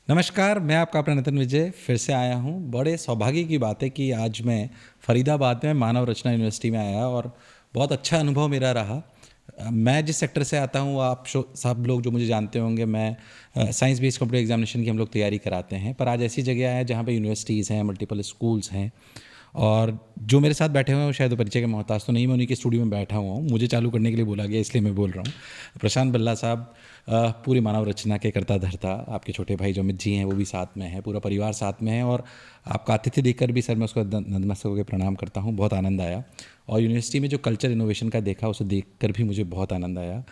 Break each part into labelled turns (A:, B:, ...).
A: नमस्कार, मैं आपका अपना नितिन विजय फिर से आया हूँ। बड़े सौभाग्य की बात है कि आज मैं फरीदाबाद में मानव रचना यूनिवर्सिटी में आया और बहुत अच्छा अनुभव मेरा रहा। मैं जिस सेक्टर से आता हूँ, आप सब लोग जो मुझे जानते होंगे, मैं साइंस बेस्ड कॉम्पिटिटिव एग्जामिनेशन की हम लोग तैयारी कराते हैं। पर आज ऐसी जगह है जहाँ पे यूनिवर्सिटीज़ हैं, मल्टीपल स्कूल्स हैं और जो मेरे साथ बैठे हुए हैं वो शायद परिचय के मोहताज तो नहीं, मैं उन्हीं के स्टूडियो में बैठा हुआ हूँ। मुझे चालू करने के लिए बोला गया, इसलिए मैं बोल रहा हूँ। प्रशांत बल्ला साहब पूरी मानव रचना के कर्ता धर्ता, आपके छोटे भाई जो अमित जी हैं वो भी साथ में हैं, पूरा परिवार साथ में है। और आपका आतिथ्य देखकर भी सर मैं उसको नतमस्तक होकर प्रणाम करता हूँ। बहुत आनंद आया और यूनिवर्सिटी में जो कल्चर इनोवेशन का देखा उसे देखकर भी मुझे बहुत आनंद आया।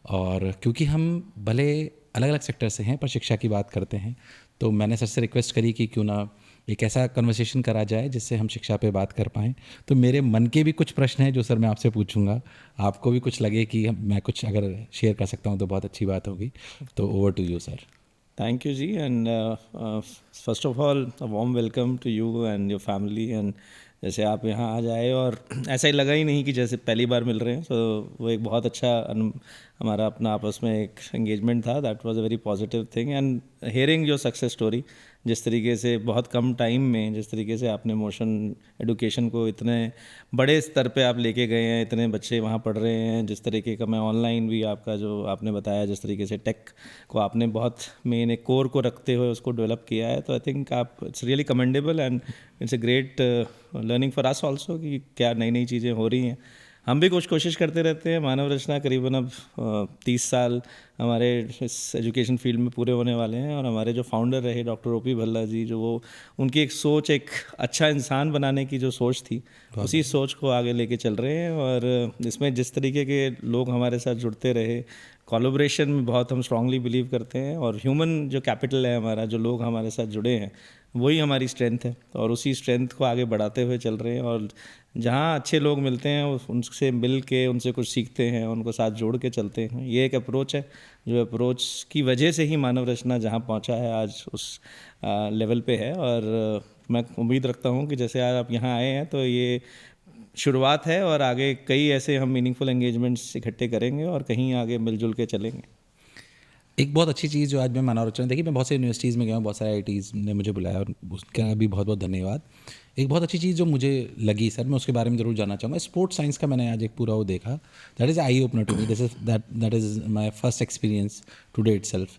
A: और क्योंकि हम भले अलग अलग सेक्टर से हैं पर शिक्षा की बात करते हैं, तो मैंने सर से रिक्वेस्ट करी कि क्यों ना एक ऐसा कन्वर्सेशन करा जाए जिससे हम शिक्षा पे बात कर पाएँ। तो मेरे मन के भी कुछ प्रश्न हैं जो सर मैं आपसे पूछूंगा, आपको भी कुछ लगे कि मैं कुछ अगर शेयर कर सकता हूँ तो बहुत अच्छी बात होगी। तो over to you sir.
B: Thank you, Ji. And first of all, a warm welcome to you and your family. And जैसे आप यहाँ आ जाए और ऐसा ही लगा ही नहीं कि जैसे पहली बार मिल रहे हैं, तो वो एक बहुत अच्छा हमारा अपना आपस में एक एंगेजमेंट था। That was a very positive thing and hearing your success story, जिस तरीके से बहुत कम टाइम में जिस तरीके से आपने मोशन एडुकेशन को इतने बड़े स्तर पे आप लेके गए हैं, इतने बच्चे वहाँ पढ़ रहे हैं, जिस तरीके का मैं ऑनलाइन भी आपका जो आपने बताया, जिस तरीके से टेक को आपने बहुत मेन एक कोर को रखते हुए उसको डेवलप किया है, तो आई थिंक आप it's really commendable and it's a great learning for us also कि क्या नई नई चीज़ें हो रही हैं। हम भी कुछ कोशिश करते रहते हैं। मानव रचना करीबन अब 30 साल हमारे इस एजुकेशन फील्ड में पूरे होने वाले हैं और हमारे जो फाउंडर रहे डॉक्टर ओ पी भल्ला जी, जो वो उनकी एक सोच, एक अच्छा इंसान बनाने की जो सोच थी, उसी सोच को आगे लेके चल रहे हैं। और इसमें जिस तरीके के लोग हमारे साथ जुड़ते रहे, कोलैबोरेशन में बहुत हम स्ट्रांगली बिलीव करते हैं और ह्यूमन जो कैपिटल है हमारा, जो लोग हमारे साथ जुड़े हैं, वही हमारी स्ट्रेंथ है और उसी स्ट्रेंथ को आगे बढ़ाते हुए चल रहे हैं। और जहाँ अच्छे लोग मिलते हैं उनसे मिल के उनसे कुछ सीखते हैं, उनको साथ जोड़ के चलते हैं। ये एक अप्रोच है, जो अप्रोच की वजह से ही मानव रचना जहाँ पहुँचा है आज उस लेवल पे है। और मैं उम्मीद रखता हूँ कि जैसे आज आप यहाँ आए हैं तो ये शुरुआत है और आगे कई ऐसे हम मीनिंगफुल एंगेजमेंट्स इकट्ठे करेंगे और कहीं आगे मिलजुल के चलेंगे।
A: एक बहुत अच्छी चीज़ जो आज मैं मानव रचना देखी, मैं बहुत से यूनिवर्सिटीज़ में गया हूँ, बहुत सारे आईआईटीज़ ने मुझे बुलाया और उसका भी बहुत बहुत धन्यवाद। एक बहुत अच्छी चीज़ जो मुझे लगी सर, मैं उसके बारे में ज़रूर जानना चाहूँगा। स्पोर्ट्स साइंस का मैंने आज एक पूरा वो देखा, that is eye opener to me, that is my first experience today itself.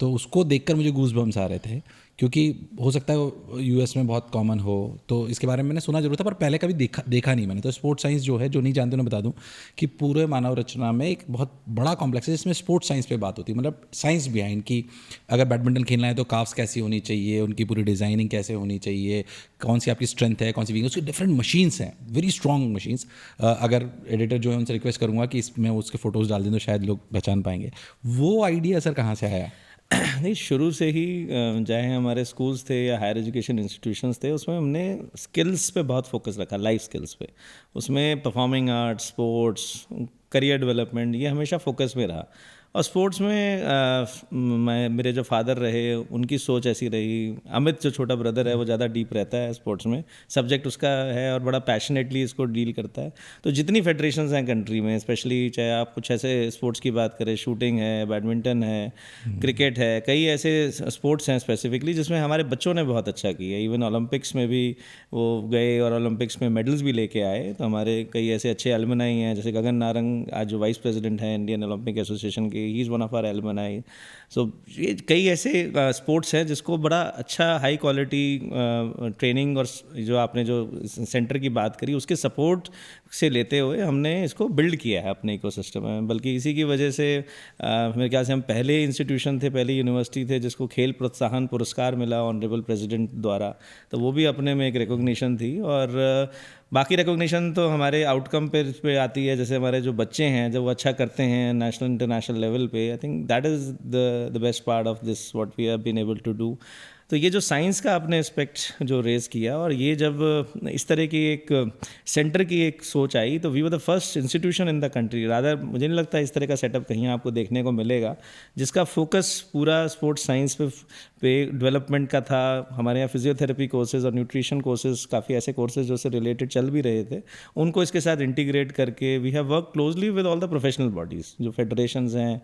A: तो उसको देखकर मुझे गूज बम्स आ रहे थे, क्योंकि हो सकता है यूएस में बहुत कॉमन हो, तो इसके बारे में मैंने सुना जरूर था पर पहले कभी देखा नहीं मैंने। तो स्पोर्ट्स साइंस जो है, जो नहीं जानते उन्हें बता दूं कि पूरे मानव रचना में एक बहुत बड़ा कॉम्प्लेक्स है जिसमें स्पोर्ट्स साइंस पे बात होती है, मतलब साइंस बिहाइंड कि अगर बैडमिंटन खेलना है तो काफ्स कैसी होनी चाहिए, उनकी पूरी डिज़ाइनिंग कैसे होनी चाहिए, कौन सी आपकी स्ट्रेंथ है, कौन सी वीकनेस, उसकी डिफरेंट मशीन्स हैं, वेरी स्ट्रॉन्ग मशीन्स। अगर एडिटर जो है उनसे रिक्वेस्ट करूँगा कि इसमें उसके फ़ोटोज़ डाल दें तो शायद लोग पहचान पाएंगे। वो आइडिया सर कहाँ से आया?
B: नहीं, शुरू से ही चाहे हमारे स्कूल्स थे या हायर एजुकेशन इंस्टीट्यूशंस थे, उसमें हमने स्किल्स पे बहुत फोकस रखा, लाइफ स्किल्स पे। उसमें performing arts, sports, career development, ये हमेशा फोकस में रहा। और स्पोर्ट्स में मेरे जो फादर रहे उनकी सोच ऐसी रही। अमित जो छोटा ब्रदर है वो ज़्यादा डीप रहता है स्पोर्ट्स में, सब्जेक्ट उसका है और बड़ा पैशनेटली इसको डील करता है। तो जितनी फेडरेशंस हैं कंट्री में, स्पेशली चाहे आप कुछ ऐसे स्पोर्ट्स की बात करें, शूटिंग है, बैडमिंटन है, क्रिकेट है, कई ऐसे स्पोर्ट्स हैं स्पेसिफिकली जिसमें हमारे बच्चों ने बहुत अच्छा किया। इवन ओलंपिक्स में भी वो गए और ओलंपिक्स में मेडल्स भी लेके आए। तो हमारे कई ऐसे अच्छे एलुमनाई हैं, जैसे गगन नारंग आज जो वाइस प्रेसिडेंट हैं इंडियन ओलंपिक एसोसिएशन के, he is one of our alumni. So ये कई ऐसे स्पोर्ट्स हैं जिसको बड़ा अच्छा हाई क्वालिटी ट्रेनिंग और जो आपने जो सेंटर की बात करी उसके सपोर्ट से लेते हुए हमने इसको बिल्ड किया है अपने इकोसिस्टम में। बल्कि इसी की वजह से मेरे ख्याल से हम पहले इंस्टीट्यूशन थे, पहली यूनिवर्सिटी थे जिसको खेल प्रोत्साहन पुरस्कार मिला ऑनरेबल प्रेसिडेंट द्वारा। तो वो भी अपने में एक रिकॉग्निशन थी। और बाकी रिकॉग्निशन तो हमारे आउटकम पे आती है। जैसे हमारे जो बच्चे हैं जब वो अच्छा करते हैं नेशनल इंटरनेशनल लेवल पे, I think that is the best part of this what we have been able to do. तो ये जो साइंस का आपने एस्पेक्ट जो रेज़ किया, और ये जब इस तरह की एक सेंटर की एक सोच आई, तो we were the first institution in the country, rather मुझे नहीं लगता इस तरह का सेटअप कहीं आपको देखने को मिलेगा, जिसका फोकस पूरा स्पोर्ट्स साइंस पे डेवलपमेंट का था। हमारे यहाँ फिजियोथेरेपी कोर्सेज और न्यूट्रिशन कोर्सेज, काफ़ी ऐसे कोर्सेज जो से रिलेटेड चल भी रहे थे, उनको इसके साथ इंटीग्रेट करके we have work closely with all the professional bodies, जो फेडरेशंस हैं,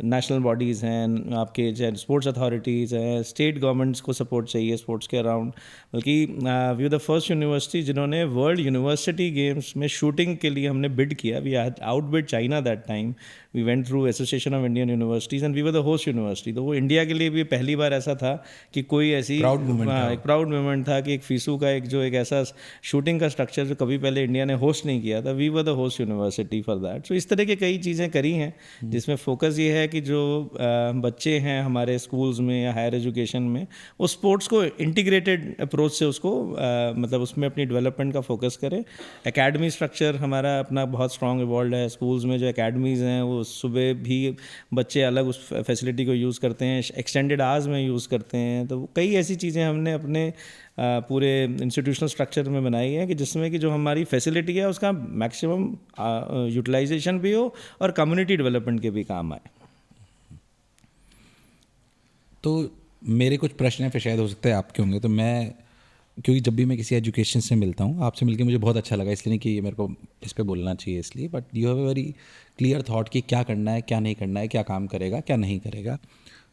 B: नेशनल बॉडीज़ हैं, आपके चाहे स्पोर्ट्स अथॉरिटीज़ हैं, स्टेट गवर्नमेंट्स को सपोर्ट चाहिए स्पोर्ट्स के अराउंड। बल्कि we are the first university जिन्होंने वर्ल्ड यूनिवर्सिटी गेम्स में शूटिंग के लिए हमने बिड किया। We had outbid China that time. We went through association of Indian universities and we were the host university. तो वो इंडिया के लिए भी पहली बार ऐसा था कि कोई ऐसी
A: Proud moment था।
B: एक प्राउड मोमेंट था कि एक फीसू का एक ऐसा शूटिंग का स्ट्रक्चर जो कभी पहले इंडिया ने होस्ट नहीं किया था, we were the host university for that. So इस तरह की कई चीज़ें करी हैं जिसमें फोकस ये है कि जो बच्चे हैं हमारे स्कूल्स में या हायर एजुकेशन में, वो स्पोर्ट्स को इंटीग्रेटेड अप्रोच से उसको मतलब उसमें अपनी डेवलपमेंट का फोकस करें। एकेडमी स्ट्रक्चर हमारा अपना बहुत स्ट्रॉन्ग इवॉल्व है। स्कूल्स में जो एकेडमीज़ हैं वो सुबह भी बच्चे अलग उस फैसिलिटी को यूज़ करते हैं, एक्सटेंडेड आवर्स में यूज़ करते हैं। तो कई ऐसी चीज़ें हमने अपने पूरे इंस्टीट्यूशनल स्ट्रक्चर में बनाई है कि जिसमें कि जो हमारी फैसिलिटी है उसका मैक्सिमम यूटिलाइजेशन भी हो और कम्युनिटी डेवलपमेंट के भी काम आए।
A: तो मेरे कुछ प्रश्न हैं, फिर शायद हो सकता है आपके होंगे। तो मैं, क्योंकि जब भी मैं किसी एजुकेशन से मिलता हूँ, आपसे मिलकर मुझे बहुत अच्छा लगा, इसलिए नहीं कि मेरे को इस पे बोलना चाहिए इसलिए, but you have a very clear thought कि क्या करना है, क्या नहीं करना है, क्या काम करेगा, क्या नहीं करेगा।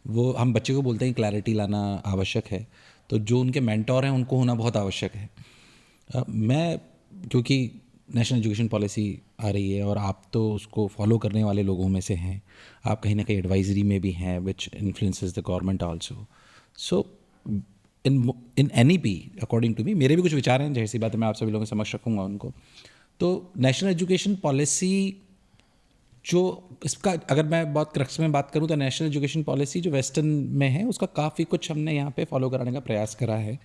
A: वो हम बच्चे को बोलते हैं क्लैरिटी लाना आवश्यक है, तो जो उनके मेंटोर हैं उनको होना बहुत आवश्यक है। मैं, क्योंकि नेशनल एजुकेशन पॉलिसी आ रही है और आप तो उसको फॉलो करने वाले लोगों में से हैं, आप कहीं ना कहीं एडवाइजरी में भी हैं which influences the government also. So in any P, according to me, मेरे भी कुछ विचार हैं, जैसी बात है मैं आप सभी लोगों के समक्ष रखूँगा उनको। तो नेशनल एजुकेशन पॉलिसी जो, इसका अगर मैं बहुत क्रक्स में बात करूँ तो नेशनल एजुकेशन पॉलिसी जो वेस्टर्न में है उसका काफ़ी कुछ हमने यहाँ पे फॉलो कराने का प्रयास करा है।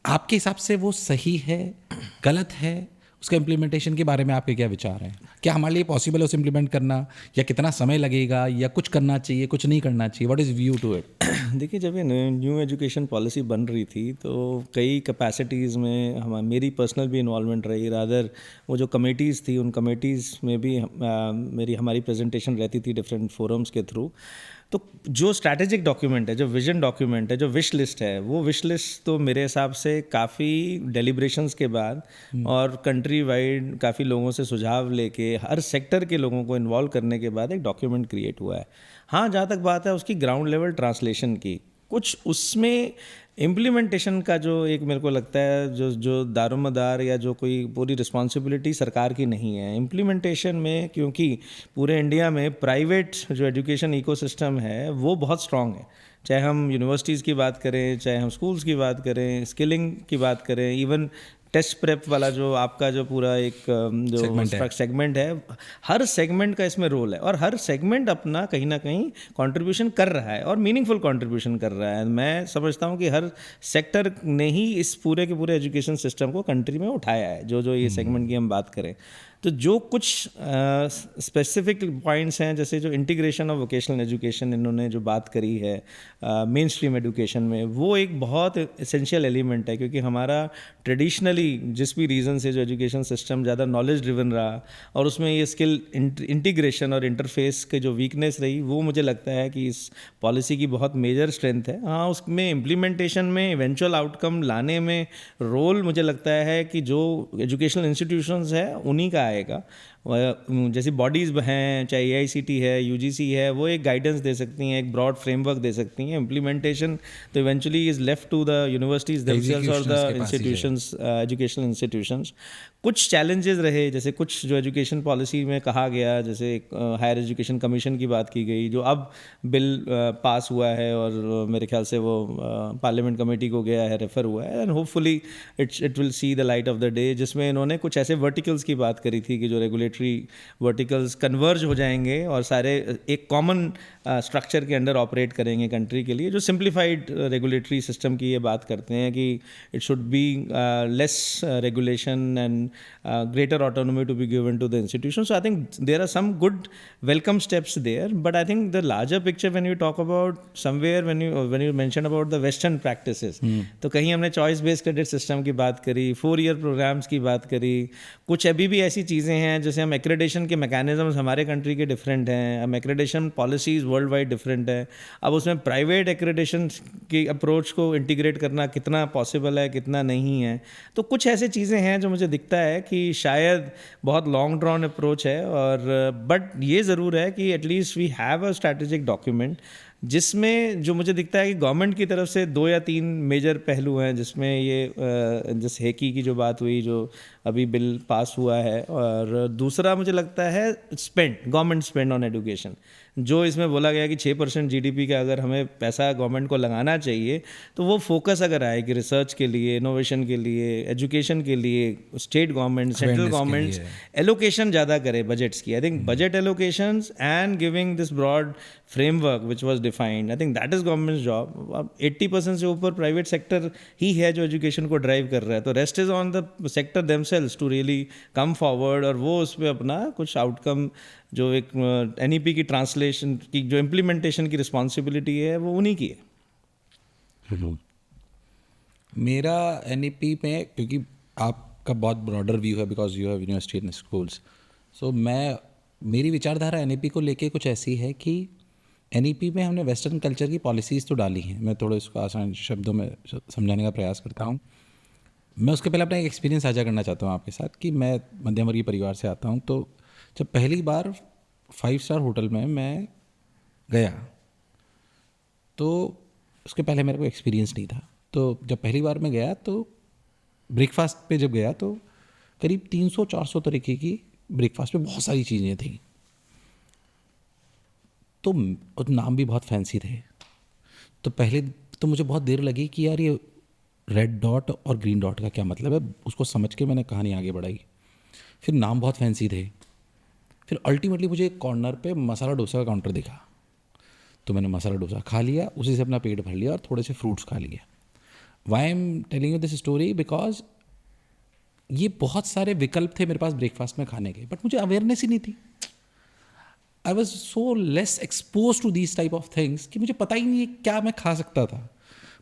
A: आपके हिसाब से वो सही है, गलत है? उसका इम्प्लीमेंटेशन के बारे में आपके क्या विचार हैं? क्या हमारे लिए पॉसिबल है उसे इम्प्लीमेंट करना, या कितना समय लगेगा, या कुछ करना चाहिए, कुछ नहीं करना चाहिए? What is view to it?
B: देखिए, जब ये न्यू एजुकेशन पॉलिसी बन रही थी तो कई कैपेसिटीज़ में मेरी पर्सनल भी इन्वॉल्वमेंट रही। रादर वो जो कमेटीज़ थी, उन कमेटीज़ में भी हमारी प्रेजेंटेशन रहती थी डिफरेंट फोरम्स के थ्रू। तो जो स्ट्रैटेजिक डॉक्यूमेंट है, जो विजन डॉक्यूमेंट है, जो विश लिस्ट है, वो विश लिस्ट तो मेरे हिसाब से काफ़ी डेलिब्रेशंस के बाद और कंट्री वाइड काफ़ी लोगों से सुझाव लेके हर सेक्टर के लोगों को इन्वॉल्व करने के बाद एक डॉक्यूमेंट क्रिएट हुआ है। हाँ, जहाँ तक बात है उसकी ग्राउंड लेवल ट्रांसलेशन की, कुछ उसमें इम्प्लीमेंटेशन का जो एक मेरे को लगता है जो दारोमदार या जो कोई पूरी रिस्पॉन्सिबिलिटी सरकार की नहीं है इम्प्लीमेंटेशन में, क्योंकि पूरे इंडिया में प्राइवेट जो एजुकेशन इकोसिस्टम है वो बहुत स्ट्रॉन्ग है। चाहे हम यूनिवर्सिटीज़ की बात करें, चाहे हम स्कूल्स की बात करें, स्किलिंग की बात करें, इवन टेस्ट प्रेप वाला जो आपका जो पूरा एक जो सेगमेंट है, हर सेगमेंट का इसमें रोल है और हर सेगमेंट अपना कहीं ना कहीं कंट्रीब्यूशन कर रहा है और मीनिंगफुल कंट्रीब्यूशन कर रहा है। मैं समझता हूँ कि हर सेक्टर ने ही इस पूरे के पूरे एजुकेशन सिस्टम को कंट्री में उठाया है। जो ये सेगमेंट की हम बात करें तो जो कुछ स्पेसिफिक पॉइंट्स हैं, जैसे जो इंटीग्रेशन ऑफ वोकेशनल एजुकेशन इन्होंने जो बात करी है मेन स्ट्रीम एजुकेशन में, वो एक बहुत एसेंशियल एलिमेंट है। क्योंकि हमारा ट्रेडिशनली जिस भी रीज़न से जो एजुकेशन सिस्टम ज़्यादा नॉलेज ड्रिवन रहा और उसमें ये स्किल इंटीग्रेशन और इंटरफेस के जो वीकनेस रही, वो मुझे लगता है कि इस पॉलिसी की बहुत मेजर स्ट्रेंथ है। हाँ, उसमें इम्प्लीमेंटेशन में इवेंचुअल आउटकम लाने में रोल मुझे लगता है कि जो एजुकेशनल इंस्टीट्यूशंस है उन्हीं का आएगा। जैसी बॉडीज़ हैं, चाहे AICT है, UGC है, वो एक गाइडेंस दे सकती हैं, एक ब्रॉड फ्रेमवर्क दे सकती हैं। इम्प्लीमेंटेशन तो eventually is left to the universities themselves और द इंस्टीट्यूशंस, एजुकेशनल इंस्टीट्यूशंस। कुछ चैलेंजेस रहे, जैसे कुछ जो एजुकेशन पॉलिसी में कहा गया, जैसे हायर एजुकेशन कमीशन की बात की गई, जो अब बिल पास हुआ है और मेरे ख्याल से वो पार्लियामेंट कमेटी को गया है, रेफर हुआ है, and hopefully it will see the light of the day, जिसमें इन्होंने कुछ ऐसे वर्टिकल्स की बात करी थी कि जो रेगुलेटरी रेगुलेटरी वर्टिकल्स कन्वर्ज हो जाएंगे और सारे एक कॉमन स्ट्रक्चर के अंडर ऑपरेट करेंगे कंट्री के लिए, जो सिंप्लीफाइड रेगुलेटरी सिस्टम की ये बात करते हैं कि it should be less regulation and greater autonomy to be given to the institution. So I think there are some good welcome steps there, but I think the larger picture when you talk about somewhere when you mentioned about the western practices, तो कहीं हमने choice based credit system की बात करी, 4-year programs की बात करी, कुछ अभी भी ऐसी चीज़ें हैं जैसे हम accreditation के mechanisms हमारे country के different हैं, हम accreditation policies world wide different है, अब उसमें private accreditation की approach को integrate करना कितना possible है कितना नहीं है, तो कुछ ऐसे चीज़ें हैं जो मुझे दिखता है कि शायद बहुत लॉन्ग ड्रॉन अप्रोच है, और बट ये ज़रूर है कि at least we have a strategic document जिसमें जो मुझे दिखता है कि गवर्नमेंट की तरफ से 2 या 3 मेजर पहलू हैं, जिसमें ये जिस हेकी की जो बात हुई जो अभी बिल पास हुआ है, और दूसरा मुझे लगता है गवर्नमेंट स्पेंड ऑन एजुकेशन, जो इसमें बोला गया कि 6% जीडीपी का अगर हमें पैसा गवर्नमेंट को लगाना चाहिए तो वो फोकस अगर आए कि रिसर्च के लिए, इनोवेशन के लिए, एजुकेशन के लिए state government central government allocation ज़्यादा करे बजट्स की। I think budget allocations and giving this broad framework which was defined, I think that is government job. अब 80% से ऊपर प्राइवेट सेक्टर ही है जो एजुकेशन को ड्राइव कर रहा है, तो rest is on the sector themselves to really come forward, और वो उस पर अपना कुछ आउटकम जो एक NEP की ट्रांसलेशन की जो इम्प्लीमेंटेशन की रिस्पॉन्सिबिलिटी है वो उन्हीं की है।
A: मेरा NEP में, क्योंकि आपका बहुत ब्रॉडर व्यू है because you have university and schools, so मेरी विचारधारा NEP को लेके कुछ ऐसी है कि NEP में हमने वेस्टर्न कल्चर की पॉलिसीज़ तो डाली हैं। मैं थोड़ा इसको आसान शब्दों में समझाने का प्रयास करता हूँ। मैं उसके पहले अपना एक एक्सपीरियंस साझा करना चाहता हूँ आपके साथ कि मैं मध्यम वर्गीय परिवार से आता हूँ। तो जब पहली बार 5 स्टार होटल में मैं गया तो उसके पहले मेरे को एक्सपीरियंस नहीं था। तो जब पहली बार मैं गया तो ब्रेकफास्ट पे जब गया तो करीब 300-400 तरीके की ब्रेकफास्ट पे बहुत सारी चीज़ें थी, तो नाम भी बहुत फैंसी थे। तो पहले तो मुझे बहुत देर लगी कि यार ये रेड डॉट और ग्रीन डॉट का क्या मतलब है, उसको समझ के मैंने कहानी आगे बढ़ाई। फिर नाम बहुत फैंसी थे। फिर अल्टीमेटली मुझे एक कॉर्नर पे मसाला डोसा का काउंटर दिखा, तो मैंने मसाला डोसा खा लिया, उसी से अपना पेट भर लिया और थोड़े से फ्रूट्स खा लिए। Why am telling you this story because ये बहुत सारे विकल्प थे मेरे पास ब्रेकफास्ट में खाने के, बट मुझे अवेयरनेस ही नहीं थी। I was so less expose to these type of things कि मुझे पता ही नहीं है क्या मैं खा सकता था।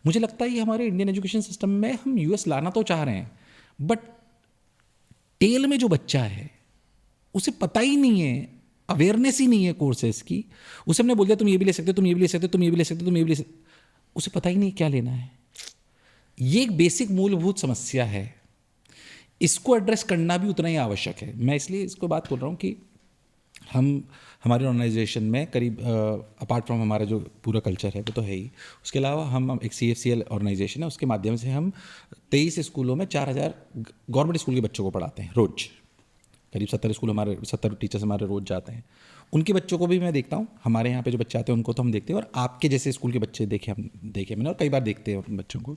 A: मुझे लगता है कि हमारे इंडियन एजुकेशन सिस्टम में हम US लाना तो चाह रहे हैं, बट टेल में जो बच्चा है उसे पता ही नहीं है, अवेयरनेस ही नहीं है कोर्सेज की। उसे हमने बोल दिया तुम ये भी ले सकते हो, तुम ये भी ले सकते हो, तुम ये भी ले सकते हो, तुम ये भी ले सकते हो, उसे पता ही नहीं क्या लेना है। ये एक बेसिक मूलभूत समस्या है, इसको एड्रेस करना भी उतना ही आवश्यक है। मैं इसलिए इसको बात कर रहा हूँ कि हमारे ऑर्गेनाइजेशन में करीब अपार्ट फ्रॉम हमारा जो पूरा कल्चर है वो तो है ही, उसके अलावा हम एक CFCL ऑर्गेनाइजेशन है, उसके माध्यम से हम 23 स्कूलों में 4000 गवर्नमेंट स्कूल के बच्चों को पढ़ाते हैं रोज़। करीब 70 टीचर्स हमारे रोज़ जाते हैं। उनके बच्चों को भी मैं देखता हूँ, हमारे यहाँ पे जो बच्चे आते हैं उनको तो हम देखते हैं, और आपके जैसे स्कूल के बच्चे देखे मैंने, और कई बार देखते हैं उन बच्चों को।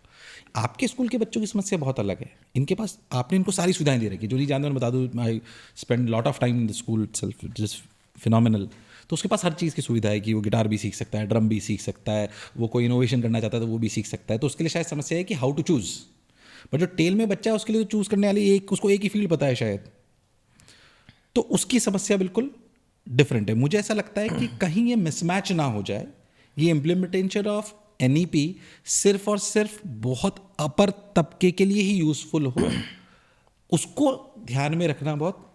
A: आपके स्कूल के बच्चों की समस्या बहुत अलग है। इनके पास आपने इनको सारी सुविधाएं दे रखी, जो नहीं जानते मैं बता दूँ, I spend lot of time in the school itself, just phenomenal. तो उसके पास हर चीज़ की सुविधा है कि वो गिटार भी सीख सकता है, ड्रम भी सीख सकता है, वो कोई इनोवेशन करना चाहता है तो वो भी सीख सकता है। तो उसके लिए शायद समस्या है कि हाउ टू चूज़। बट जो टेल में बच्चा है उसके लिए तो चूज़ करने वाली उसको एक ही फील्ड पता है शायद, तो उसकी समस्या बिल्कुल डिफरेंट है। मुझे ऐसा लगता है कि कहीं ये मिसमैच ना हो जाए, ये इम्प्लीमेंटेशन ऑफ NEP सिर्फ और सिर्फ बहुत अपर तबके के लिए ही यूज़फुल हो, उसको ध्यान में रखना बहुत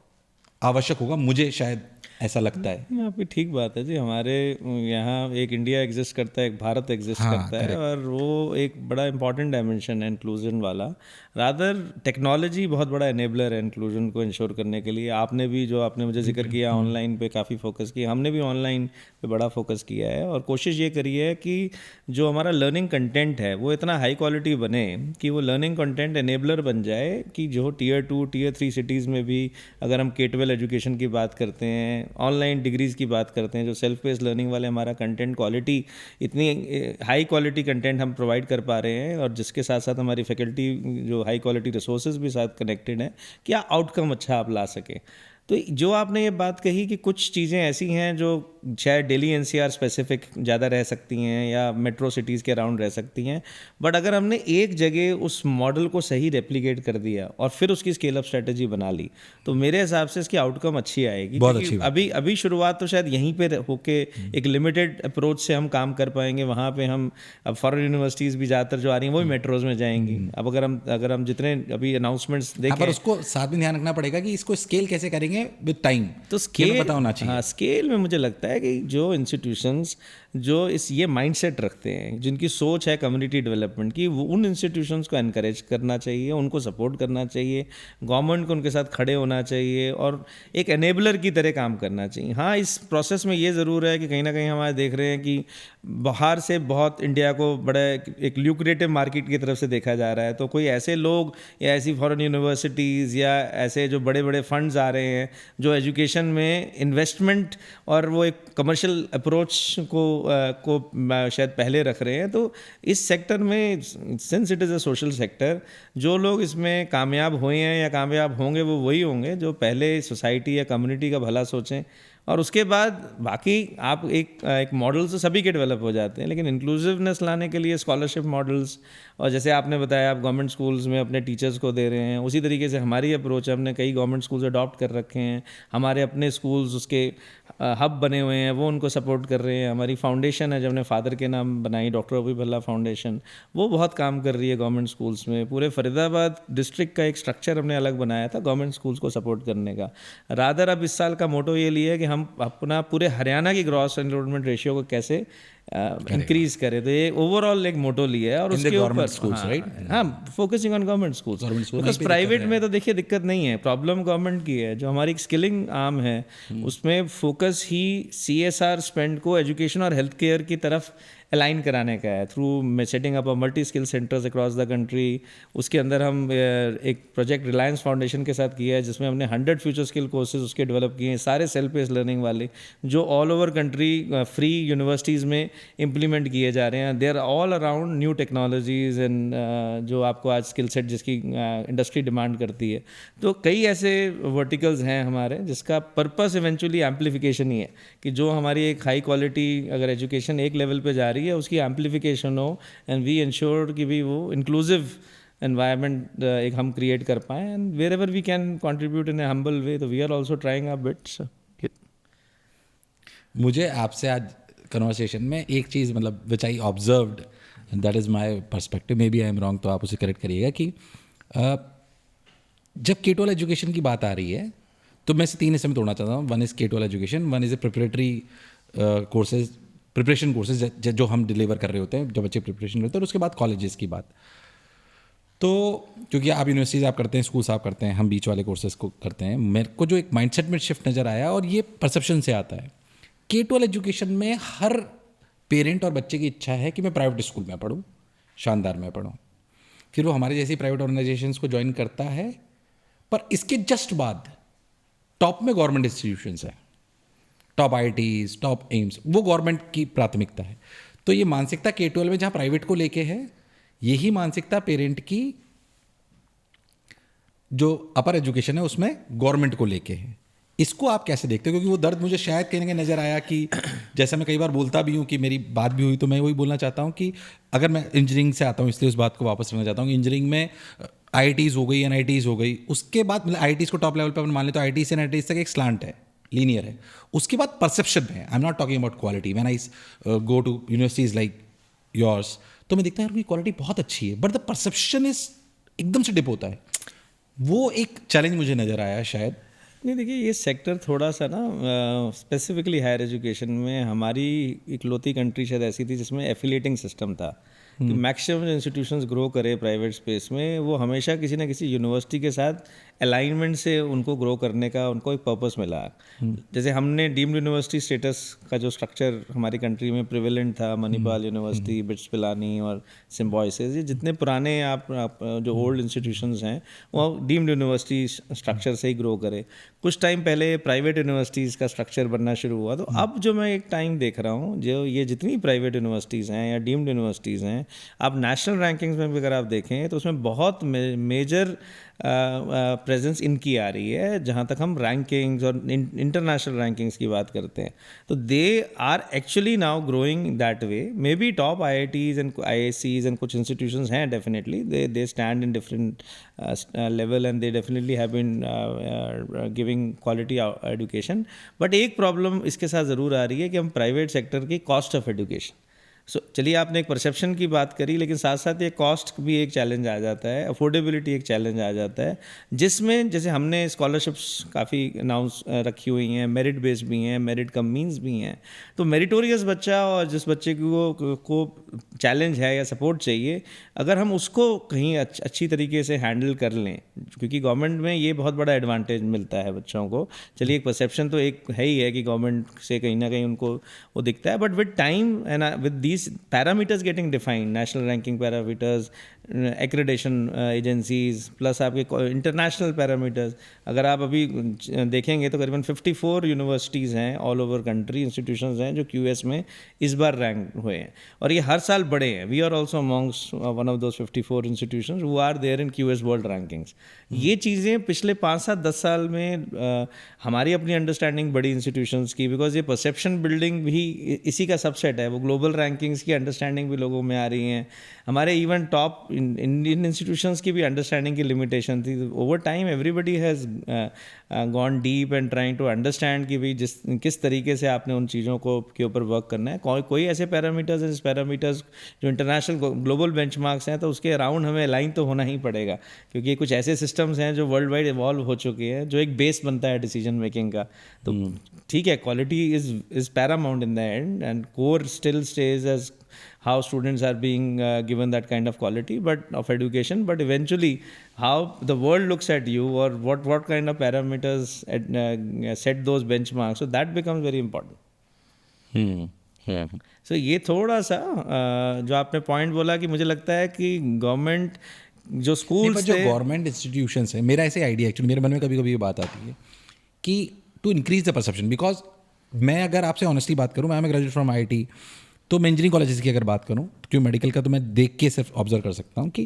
A: आवश्यक होगा, मुझे शायद ऐसा लगता है।
B: आपकी ठीक बात है जी। हमारे यहाँ एक इंडिया एग्जिस्ट करता है, एक भारत एग्जिस्ट करता है, और वो एक बड़ा इंपॉर्टेंट डायमेंशन है इंक्लूजन वाला। रादर टेक्नोलॉजी बहुत बड़ा एनेबलर है इंक्लूजन को इंश्योर करने के लिए। आपने मुझे जिक्र किया ऑनलाइन पे काफ़ी फोकस किया, हमने भी ऑनलाइन पे बड़ा फोकस किया है, और कोशिश ये करी है कि जो हमारा लर्निंग कंटेंट है वो इतना हाई क्वालिटी बने कि वो लर्निंग कंटेंट एनेबलर बन जाए, कि जो Tier 2 Tier 3 सिटीज़ में भी अगर हम K-12 एजुकेशन की बात करते हैं, ऑनलाइन डिग्रीज़ की बात करते हैं, जो सेल्फ बेस्ड लर्निंग वाले हमारा कंटेंट क्वालिटी, इतनी हाई क्वालिटी कंटेंट हम प्रोवाइड कर पा रहे हैं, और जिसके साथ साथ हमारी फैकल्टी जो हाई क्वालिटी रिसोर्सेज भी साथ कनेक्टेड हैं, क्या आउटकम अच्छा आप ला सकें। तो जो आपने ये बात कही कि कुछ चीज़ें ऐसी हैं जो शायद दिल्ली एनसीआर स्पेसिफिक ज़्यादा रह सकती हैं या मेट्रो सिटीज़ के अराउंड रह सकती हैं, बट अगर हमने एक जगह उस मॉडल को सही रेप्लिकेट कर दिया और फिर उसकी स्केल अप स्ट्रेटजी बना ली, तो मेरे हिसाब से इसकी आउटकम अच्छी आएगी।
A: बहुत
B: क्योंकि
A: अच्छी बात
B: अभी अभी शुरुआत तो शायद यहीं पे होके एक लिमिटेड अप्रोच से हम काम कर पाएंगे। वहाँ पे हम अब फॉरेन यूनिवर्सिटीज़ भी ज़्यादातर जो आ रही हैं वो भी मेट्रोज में जाएंगी। अब अगर हम जितने अभी अनाउंसमेंट्स
A: हाँ,
B: देखें,
A: पर उसको साथ में ध्यान रखना पड़ेगा कि इसको स्केल कैसे करेंगे विद टाइम,
B: तो
A: ये
B: स्केल
A: पता होना चाहिए।
B: हाँ, स्केल में मुझे लगता है कि जो इंस्टीट्यूशंस जो ये माइंडसेट रखते हैं, जिनकी सोच है कम्युनिटी डेवलपमेंट की, वो उन इंस्टीट्यूशंस को एनकरेज करना चाहिए, उनको सपोर्ट करना चाहिए, गवर्नमेंट को उनके साथ खड़े होना चाहिए और एक एनेबलर की तरह काम करना चाहिए। हाँ, इस प्रोसेस में ये ज़रूर है कि कहीं ना कहीं हमारे देख रहे हैं कि बाहर से बहुत इंडिया को बड़ा एक ल्यूक्रेटिव मार्केट की तरफ से देखा जा रहा है। तो कोई ऐसे लोग या ऐसी फॉरेन यूनिवर्सिटीज़ या ऐसे जो बड़े बड़े फंड्स आ रहे हैं जो एजुकेशन में इन्वेस्टमेंट और वो एक कमर्शियल अप्रोच को शायद पहले रख रहे हैं, तो इस सेक्टर में since it is a social sector, जो लोग इसमें कामयाब हुए हैं या कामयाब होंगे वो वही होंगे जो पहले सोसाइटी या कम्युनिटी का भला सोचें, और उसके बाद बाकी आप एक मॉडल तो सभी के डेवलप हो जाते हैं, लेकिन इंक्लूसिवनेस लाने के लिए स्कॉलरशिप मॉडल्स, और जैसे आपने बताया आप गवर्नमेंट स्कूल्स में अपने टीचर्स को दे रहे हैं, उसी तरीके से हमारी अप्रोच है। हमने कई गवर्नमेंट स्कूल्स अडॉप्ट कर रखे हैं, हमारे अपने स्कूल्स उसके हब बने हुए हैं, वो उनको सपोर्ट कर रहे हैं। हमारी फाउंडेशन है जो हमने फादर के नाम बनाई, डॉक्टर अबी भल्ला फाउंडेशन, वो बहुत काम कर रही है गवर्नमेंट स्कूल्स में। पूरे फरीदाबाद डिस्ट्रिक्ट का एक स्ट्रक्चर हमने अलग बनाया था गवर्नमेंट स्कूल्स को सपोर्ट करने का। रादर अब इस साल का मोटो ये लिया है कि हम अपना पूरे हरियाणा की ग्रॉस एनरोलमेंट रेशियो को कैसे इंक्रीज करें, तो ये ओवरऑल एक मोटो लिया है। और उसके ऊपर हाँ, focusing on government schools, because private में तो देखिए दिक्कत नहीं है, प्रॉब्लम गवर्नमेंट की है। जो हमारी स्किलिंग आर्म है उसमें फोकस ही CSR स्पेंड को एजुकेशन और हेल्थ केयर की तरफ अलाइन कराने का है, through setting up multi skill centres across the country. उसके अंदर हम एक प्रोजेक्ट रिलायंस फाउंडेशन के साथ किया है जिसमें हमने 100 फ्यूचर स्किल कोर्सेज उसके डेवलप किए हैं, सारे सेल्फ बेस्ड लर्निंग वाले, जो all over country free universities में इम्प्लीमेंट किए जा रहे हैं। They are all around new technologies and जो आपको आज स्किल सेट जिसकी इंडस्ट्री डिमांड करती है। तो कई ऐसे वर्टिकल्स हैं हमारे जिसका पर्पस इवेंचुअली एम्प्लीफिकेशन ही है, कि जो हमारी एक हाई क्वालिटी अगर एजुकेशन एक लेवल पे जा रही है उसकी एम्प्लीफिकेशन हो, एंड वी इंश्योर कि भी वो इंक्लूसिव एनवायरनमेंट एक हम क्रिएट कर पाएँ, and wherever we can contribute in a humble way, तो we are also trying our bits.
A: मुझे आपसे आज कन्वर्सेशन में एक चीज़ मतलब which I observed, that is my perspective, maybe I am wrong, तो आप उसे करेक्ट करिएगा, कि जब K-12 एजुकेशन की बात आ रही है तो मैं इसे 3 हिस्से में तोड़ना चाहता हूँ। One is K-12 education, one is a preparatory courses, preparation courses जो हम डिलीवर कर रहे होते हैं जब बच्चे प्रिपरेशन करते हैं, और उसके बाद कॉलेजेस की बात। तो क्योंकि आप यूनिवर्सिटीज़ आप करते हैं, स्कूल्स आप करते हैं, हम बीच वाले कोर्सेज को करते हैं, मेरे को जो एक माइंडसेट में शिफ्ट नज़र आया, और ये परसेप्शन से आता है, K-12 एजुकेशन में हर पेरेंट और बच्चे की इच्छा है कि मैं प्राइवेट स्कूल में पढूं, शानदार में पढूं, फिर वो हमारे जैसी प्राइवेट ऑर्गेनाइजेशंस को ज्वाइन करता है, पर इसके जस्ट बाद टॉप में गवर्नमेंट इंस्टीट्यूशंस हैं, टॉप IITs, टॉप एम्स, वो गवर्नमेंट की प्राथमिकता है। तो ये मानसिकता K-12 में जहाँ प्राइवेट को लेके है, यही मानसिकता पेरेंट की जो अपर एजुकेशन है उसमें गवर्नमेंट को लेके है। इसको आप कैसे देखते हो? क्योंकि वो दर्द मुझे शायद कहीं ना कहीं नज़र आया कि जैसा मैं कई बार बोलता भी हूँ कि मेरी बात भी हुई, तो मैं वही बोलना चाहता हूँ कि अगर मैं इंजीनियरिंग से आता हूँ, इसलिए उस बात को वापस रखना चाहता हूँ कि इंजीनियरिंग में IITs हो गई, NITs हो गई, उसके बाद मतलब IITs को टॉप लेवल पर अपन मान ले तो IITs से NITs तक एक स्लांट है, लीनियर है। उसके बाद परसेप्शन है, I am not talking about quality, when I go to universities like yours, तो मैं देखता हूँ यार उनकी क्वालिटी बहुत अच्छी है, बट द परसेप्शन इज एकदम से डिप होता है। वो एक चैलेंज मुझे नज़र आया शायद।
B: नहीं, देखिए ये सेक्टर थोड़ा सा ना स्पेसिफिकली हायर एजुकेशन में हमारी इकलौती कंट्री शायद ऐसी थी जिसमें एफिलिएटिंग सिस्टम था, कि मैक्सिमम इंस्टीट्यूशंस ग्रो करे प्राइवेट स्पेस में, वो हमेशा किसी ना किसी यूनिवर्सिटी के साथ अलाइनमेंट से उनको ग्रो करने का उनको एक पर्पस मिला। जैसे हमने डीम्ड यूनिवर्सिटी स्टेटस का जो स्ट्रक्चर हमारी कंट्री में प्रिवेलेंट था, मणिपाल यूनिवर्सिटी, बिट्स पिलानी और सिम्बॉयसिस, ये जितने पुराने आप जो ओल्ड इंस्टीट्यूशंस हैं वो डीम्ड यूनिवर्सिटी स्ट्रक्चर से ही ग्रो करे। कुछ टाइम पहले प्राइवेट यूनिवर्सिटीज़ का स्ट्रक्चर बनना शुरू हुआ, तो अब जो मैं एक टाइम देख रहा हूँ, जो ये जितनी प्राइवेट यूनिवर्सिटीज़ हैं या डीम्ड यूनिवर्सिटीज़ हैं, आप नेशनल रैंकिंग्स में भी अगर आप देखें तो उसमें बहुत मेजर प्रेजेंस इनकी आ रही है। जहाँ तक हम रैंकिंग्स और इंटरनेशनल रैंकिंग्स की बात करते हैं, तो they are actually now growing that way. Maybe top IITs and IIScs and कुछ इंस्टीट्यूशंस हैं, definitely they stand in different level and they definitely have been giving quality education. But एक problem इसके साथ ज़रूर आ रही है कि हम प्राइवेट सेक्टर की कॉस्ट ऑफ एजुकेशन, चलिए आपने एक परसेप्शन की बात करी, लेकिन साथ साथ ये कॉस्ट भी एक चैलेंज आ जाता है, अफोर्डेबिलिटी एक चैलेंज आ जाता है, जिसमें जैसे हमने स्कॉलरशिप्स काफ़ी अनाउंस रखी हुई हैं, मेरिट बेस्ड भी हैं, मेरिट कम मीन्स भी हैं। तो मेरिटोरियस बच्चा और जिस बच्चे को चैलेंज है या सपोर्ट चाहिए, अगर हम उसको कहीं अच्छी तरीके से हैंडल कर लें, क्योंकि गवर्नमेंट में ये बहुत बड़ा एडवांटेज मिलता है बच्चों को। चलिए एक परसेप्शन तो एक है ही है कि गवर्नमेंट से कहीं ना कहीं उनको वो दिखता है, but with time and with these parameters getting defined, national ranking parameters, accreditation agencies, plus आपके इंटरनेशनल पैरामीटर्स, अगर आप अभी देखेंगे तो करीबन 54 यूनिवर्सिटीज़ हैं ऑल ओवर कंट्री, इंस्टीट्यूशंस हैं जो QS में इस बार रैंक हुए हैं, और ये हर साल बढ़े हैं। We are also amongst one of those 54 institutions who are there in QS world rankings. ये चीज़ें पिछले 5-7-10 साल में हमारी अपनी अंडरस्टैंडिंग बड़ी इंस्टीट्यूशंस की, बिकॉज ये परसेप्शन बिल्डिंग भी इसी का सबसेट है, वो ग्लोबल रैंकिंग्स की अंडरस्टैंडिंग भी लोगों में आ रही हैं। हमारे इवन टॉप इंडियन इंस्टीट्यूशंस की भी अंडरस्टैंडिंग की लिमिटेशन थी। Over time everybody has gone deep and trying to understand कि भाई किस तरीके से आपने उन चीज़ों को के ऊपर वर्क करना है। कोई ऐसे पैरामीटर्स हैं, पैरामीटर्स जो इंटरनेशनल ग्लोबल बेंचमार्क्स हैं, तो उसके अराउंड हमें अलाइन तो होना ही पड़ेगा, क्योंकि कुछ ऐसे सिस्टम्स हैं जो वर्ल्ड वाइड इवॉल्व हो चुके हैं, जो एक बेस बनता है डिसीजन मेकिंग का। तो ठीक है, quality is paramount in the end, and core still stage as how students are being given that kind of quality of education, but eventually how the world looks at you, or what kind of parameters set those benchmarks, so that becomes very important. So ये थोड़ा सा जो आपने point बोला कि मुझे लगता है कि गवर्नमेंट जो स्कूल
A: जो गवर्नमेंट इंस्टीट्यूशंस है, मेरा ऐसे आइडिया एक्चुअली मेरे मन में कभी कभी ये बात आती है कि to increase the perception, because मैं अगर आपसे ऑनेस्टली बात करूँ, मैं ग्रेजुएट फ्रॉम IIT, तो मैं इंजीनियरिंग कॉलेजेस की अगर बात करूँ, क्योंकि मेडिकल का तो मैं देख के सिर्फ ऑब्जर्व कर सकता हूँ कि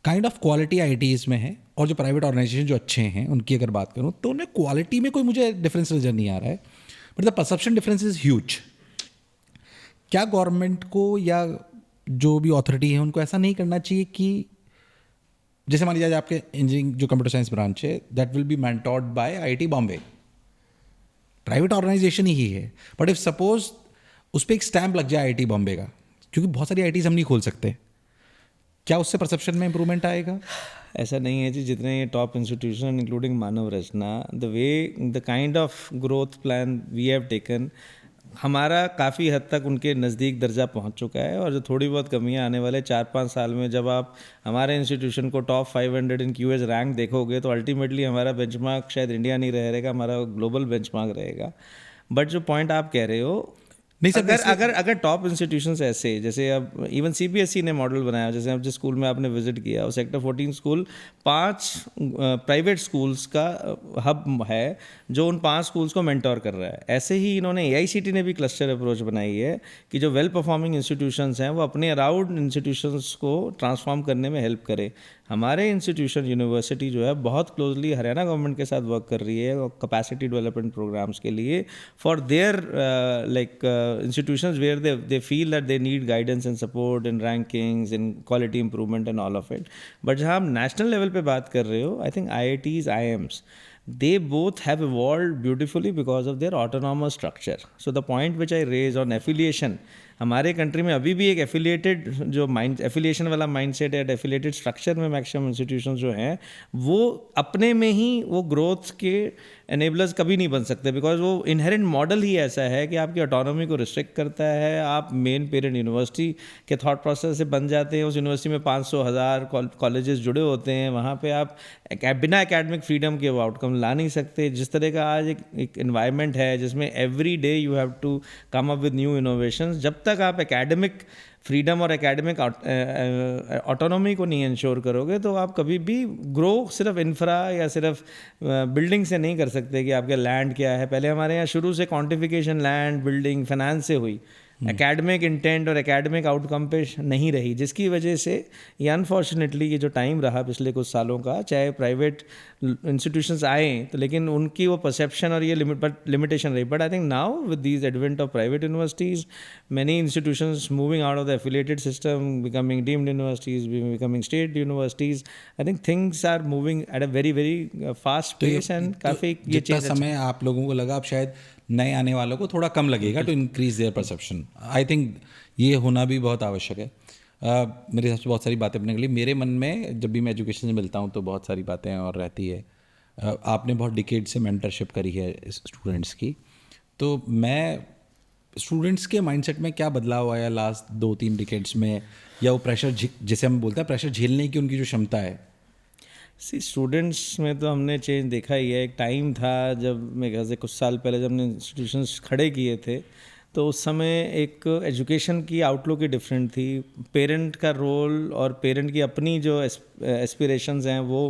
A: काइंड ऑफ क्वालिटी IITs में है, और जो प्राइवेट ऑर्गेनाइजेशन जो अच्छे हैं उनकी अगर बात करूँ तो उनमें क्वालिटी में कोई मुझे डिफरेंस नजर नहीं आ रहा है, but the perception difference is huge. क्या गवर्नमेंट को या जो भी अथॉरिटी है उनको ऐसा नहीं करना चाहिए कि जैसे मान लीजिए आपके इंजीनियरिंग जो कंप्यूटर साइंस ब्रांच है, that will be mentored by IIT Bombay, private organization ही है, बट इफ सपोज उस पर एक स्टैम्प लग जाए IIT बॉम्बे का, क्योंकि बहुत सारी IITs हम नहीं खोल सकते, क्या उससे परसेप्शन में इंप्रूवमेंट आएगा?
B: ऐसा नहीं है जी, जितने ये top institution including Manav Rachna, the kind of growth plan we have taken, हमारा काफ़ी हद तक उनके नज़दीक दर्जा पहुंच चुका है। और जो थोड़ी बहुत कमियां आने वाले 4-5 साल में, जब आप हमारे इंस्टीट्यूशन को टॉप 500 इन QS रैंक देखोगे, तो अल्टीमेटली हमारा बेंचमार्क शायद इंडिया नहीं रहेगा, हमारा ग्लोबल बेंचमार्क रहेगा। बट जो पॉइंट आप कह रहे हो, अगर टॉप इंस्टीट्यूशंस ऐसे, जैसे अब इवन CBSE ने मॉडल बनाया, जैसे अब जिस स्कूल में आपने विजिट किया, और सेक्टर 14 स्कूल 5 प्राइवेट स्कूल्स का हब है जो उन 5 स्कूल्स को मेंटोर कर रहा है। ऐसे ही इन्होंने AICT ने भी क्लस्टर अप्रोच बनाई है कि जो वेल परफॉर्मिंग इंस्टीट्यूशंस हैं वो अपने अराउंड इंस्टीट्यूशंस को ट्रांसफॉर्म करने में हेल्प करे। हमारे इंस्टीट्यूशन यूनिवर्सिटी जो है बहुत क्लोजली हरियाणा गवर्नमेंट के साथ वर्क कर रही है कैपेसिटी डेवलपमेंट प्रोग्राम्स के लिए, for their institutions where they feel that they need guidance and support in rankings, in quality improvement and all of it. But जहाँ आप national level पे बात कर रहे हो, I think IITs, IIMs, they both have evolved beautifully because of their autonomous structure. So the point which I raise on affiliation, हमारे country में अभी भी एक एफिलिएटेड जो एफिलिएशन वाला माइंडसेट है, एफिलिएटेड स्ट्रक्चर में मैक्सिमम इंस्टीट्यूशंस जो हैं वो अपने में ही वो ग्रोथ के एनेबलर्स कभी नहीं बन सकते, बिकॉज वो इनहेरेंट मॉडल ही ऐसा है कि आपकी ऑटोनॉमी को रिस्ट्रिक्ट करता है। आप मेन पेरेंट यूनिवर्सिटी के थॉट प्रोसेस से बन जाते हैं, उस यूनिवर्सिटी में 500,000 कॉलेजेस जुड़े होते हैं, वहाँ पे आप बिना एकेडमिक फ्रीडम के वो आउटकम ला नहीं सकते। जिस तरह का आज एक एनवायरनमेंट है जिसमें every day you have to come up with new innovations, जब तक आप एकेडमिक फ्रीडम और एकेडमिक ऑटोनॉमी को नहीं इंश्योर करोगे तो आप कभी भी ग्रो सिर्फ इंफ्रा या सिर्फ बिल्डिंग से नहीं कर सकते कि आपके लैंड क्या है। पहले हमारे यहाँ शुरू से क्वांटिफिकेशन लैंड बिल्डिंग फाइनेंस से हुई, एकेडमिक इंटेंट और एकेडमिक आउटकम पे नहीं रही, जिसकी वजह से ये अनफॉर्चुनेटली ये जो टाइम रहा पिछले कुछ सालों का, चाहे प्राइवेट इंस्टीट्यूशंस आए तो लेकिन उनकी वो परसेप्शन और ये लिमिटेशन रही. But I think now with these advent of private universities, many institutions moving out of the affiliated system, becoming deemed universities, becoming state universities. I think things are moving at a very very fast pace and काफ़ी ये
A: जितना
B: चीज़
A: समय आप लोगों को लगा, अब शायद नए आने वालों को थोड़ा कम लगेगा to increase their perception. I think ये होना भी बहुत आवश्यक है. मेरे हिसाब से बहुत सारी बातें अपने के लिए, मेरे मन में जब भी मैं एजुकेशन से मिलता हूँ तो बहुत सारी बातें और रहती है. आपने बहुत डिकेड से मेंटरशिप करी है स्टूडेंट्स की, तो मैं स्टूडेंट्स के माइंडसेट में क्या बदलाव आया लास्ट 2-3 डिकेड्स में, या वो प्रेशर जिसे हम बोलते हैं प्रेशर झेलने की उनकी जो क्षमता है?
B: स्टूडेंट्स में तो हमने चेंज देखा ही है. एक टाइम था जब मेरे ख्याल से कुछ साल पहले जब हमने इंस्टीट्यूशंस खड़े किए थे तो उस समय एक एजुकेशन की आउटलुक ही डिफरेंट थी. पेरेंट का रोल और पेरेंट की अपनी जो एस्पिरेशंस हैं वो